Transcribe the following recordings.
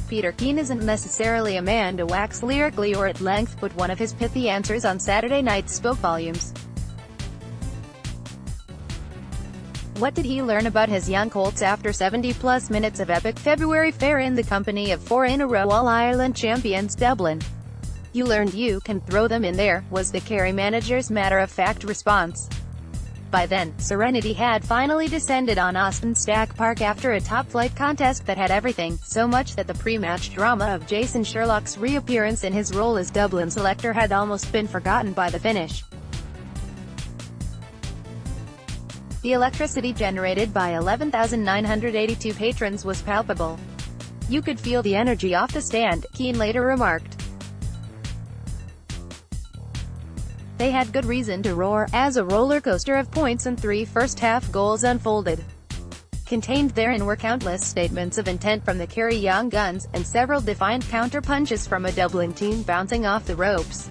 Peter Keane isn't necessarily a man to wax lyrically or at length, but one of his pithy answers on Saturday night spoke volumes. What did he learn about his young Colts after 70-plus minutes of epic February fare in the company of 4-in-a-row All-Ireland champions Dublin? "You learned you can throw them in there," was the Kerry manager's matter-of-fact response. By then, Serenity had finally descended on Austin Stack Park after a top-flight contest that had everything, so much that the pre-match drama of Jason Sherlock's reappearance in his role as Dublin selector had almost been forgotten by the finish. The electricity generated by 11,982 patrons was palpable. "You could feel the energy off the stand," Keane later remarked. "They had good reason to roar, as a roller coaster of points and 3 first-half goals unfolded." Contained therein were countless statements of intent from the Kerry young guns, and several defiant counter-punches from a Dublin team bouncing off the ropes.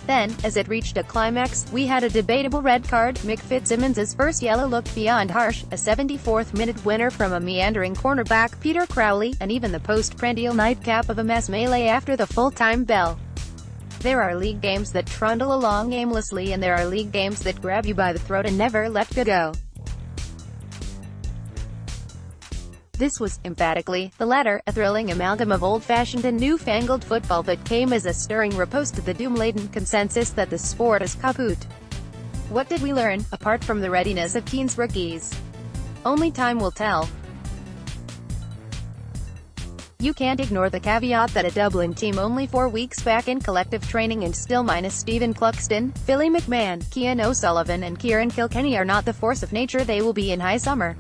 Then, as it reached a climax, we had a debatable red card. Mick Fitzsimmons' first yellow looked beyond harsh, a 74th-minute winner from a meandering cornerback, Peter Crowley, and even the post-prandial nightcap of a mass melee after the full-time bell. There are league games that trundle along aimlessly, and there are league games that grab you by the throat and never let go. This was, emphatically, the latter, a thrilling amalgam of old-fashioned and newfangled football that came as a stirring riposte to the doom-laden consensus that the sport is kaput. What did we learn, apart from the readiness of Keane's rookies? Only time will tell. You can't ignore the caveat that a Dublin team only 4 weeks back in collective training and still minus Stephen Cluxton, Philly McMahon, Cian O'Sullivan and Kieran Kilkenny are not the force of nature they will be in high summer.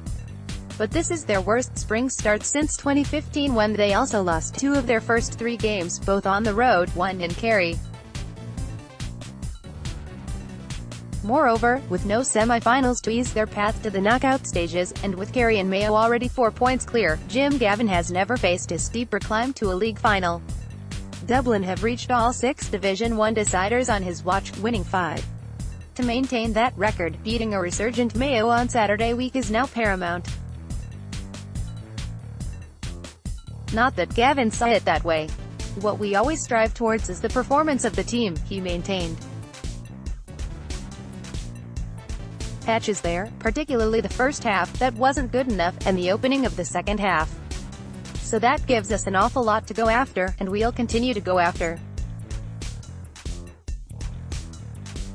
But this is their worst spring start since 2015, when they also lost 2 of their first 3 games, both on the road, 1 in Kerry. Moreover, with no semi-finals to ease their path to the knockout stages, and with Kerry and Mayo already 4 points clear, Jim Gavin has never faced a steeper climb to a league final. Dublin have reached all 6 Division 1 deciders on his watch, winning 5. To maintain that record, beating a resurgent Mayo on Saturday week is now paramount. Not that Gavin saw it that way. "What we always strive towards is the performance of the team," he maintained. Patches there, particularly the first half, that wasn't good enough, and the opening of the second half. So that gives us an awful lot to go after, and we'll continue to go after.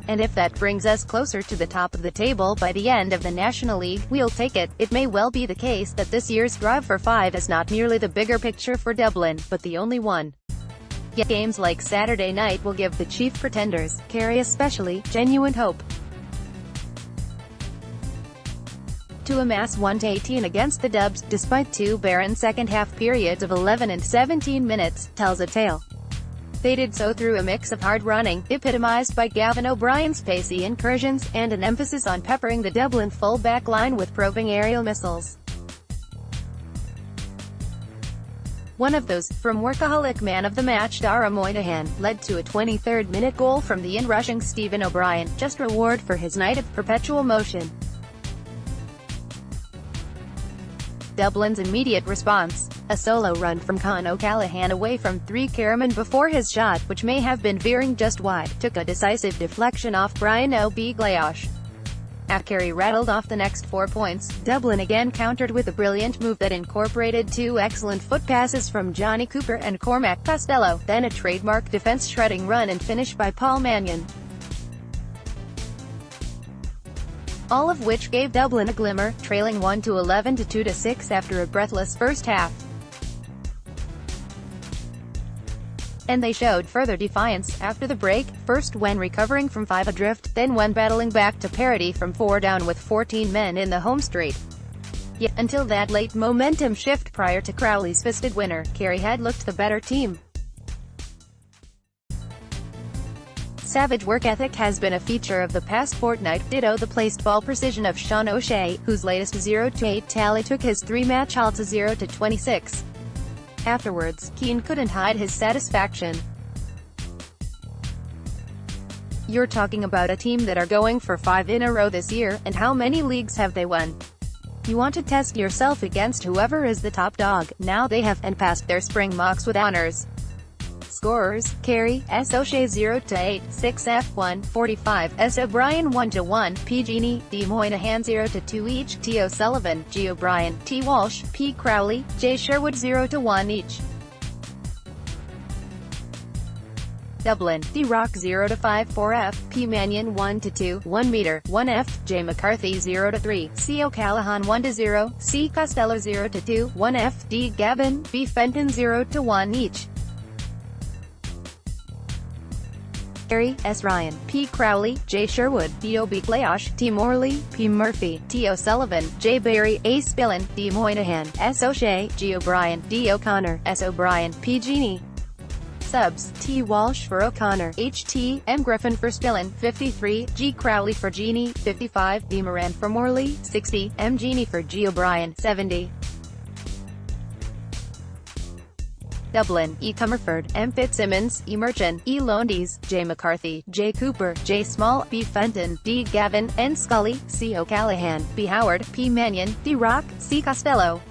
And if that brings us closer to the top of the table by the end of the National League, we'll take it. It may well be the case that this year's drive for 5 is not merely the bigger picture for Dublin, but the only one. Yet games like Saturday night will give the chief pretenders, Kerry especially, genuine hope. To amass 1-18 against the Dubs, despite 2 barren second-half periods of 11 and 17 minutes, tells a tale. They did so through a mix of hard running, epitomized by Gavin O'Brien's pacey incursions, and an emphasis on peppering the Dublin full-back line with probing aerial missiles. One of those, from workaholic man of the match Dara Moynihan, led to a 23rd-minute goal from the in-rushing Stephen O'Brien, just reward for his night of perpetual motion. Dublin's immediate response. A solo run from Con O'Callaghan away from 3 Kerriman before his shot, which may have been veering just wide, took a decisive deflection off Brian O'Biglayosh. After Kerry rattled off the next 4 points, Dublin again countered with a brilliant move that incorporated 2 excellent foot passes from Johnny Cooper and Cormac Costello, then a trademark defense-shredding run and finish by Paul Mannion. All of which gave Dublin a glimmer, trailing 1-11 to 2-6 after a breathless first half. And they showed further defiance after the break, first when recovering from 5 adrift, then when battling back to parity from 4 down with 14 men in the home straight. Yet, until that late momentum shift prior to Crowley's fisted winner, Kerry had looked the better team. Savage work ethic has been a feature of the past fortnight, ditto the placed ball precision of Sean O'Shea, whose latest 0-8 tally took his 3-match haul to 0-26. Afterwards, Keane couldn't hide his satisfaction. "You're talking about a team that are going for 5 in a row this year, and how many leagues have they won? You want to test yourself against whoever is the top dog. Now they have and passed their spring mocks with honors. Scorers: Kerry, S. O'Shea 0-8, 6 F1, 45, S. O'Brien 1-1, P. Genie, D. Moynihan 0-2 each, T. O'Sullivan, G. O'Brien, T. Walsh, P. Crowley, J. Sherwood 0-1 each. Dublin, D. Rock 0-5, 4 F, P. Mannion 1-2, 1 meter, 1 F, J. McCarthy 0-3, C. O'Callaghan 1-0, C. Costello 0-2, 1 F, D. Gavin, B. Fenton 0-1 each. Kerry, S. Ryan, P. Crowley, J. Sherwood, D. O.B. Clayosh, T. Morley, P. Murphy, T. O'Sullivan, J. Barry, A. Spillin, D. Moynihan, S. O'Shea, G. O'Brien, D. O'Connor, S. O'Brien, P. Genie. Subs: T. Walsh for O'Connor, H. T. M. Griffin for Spillin, 53, G. Crowley for Genie, 55, D. Moran for Morley, 60, M. Genie for G. O'Brien, 70. Dublin, E. Comerford, M. Fitzsimmons, E. Merchant, E. Lowndes, J. McCarthy, J. Cooper, J. Small, B. Fenton, D. Gavin, N. Scully, C. O'Callaghan, B. Howard, P. Mannion, D. Rock, C. Costello.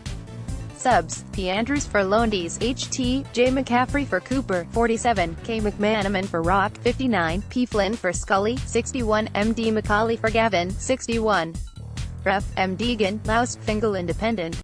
Subs: P. Andrews for Lowndes, H. T. J. McCaffrey for Cooper, 47, K. McManaman for Rock, 59, P. Flynn for Scully, 61, M. D. McCauley for Gavin, 61. Ref. M. Deegan, Loust Fingal Independent.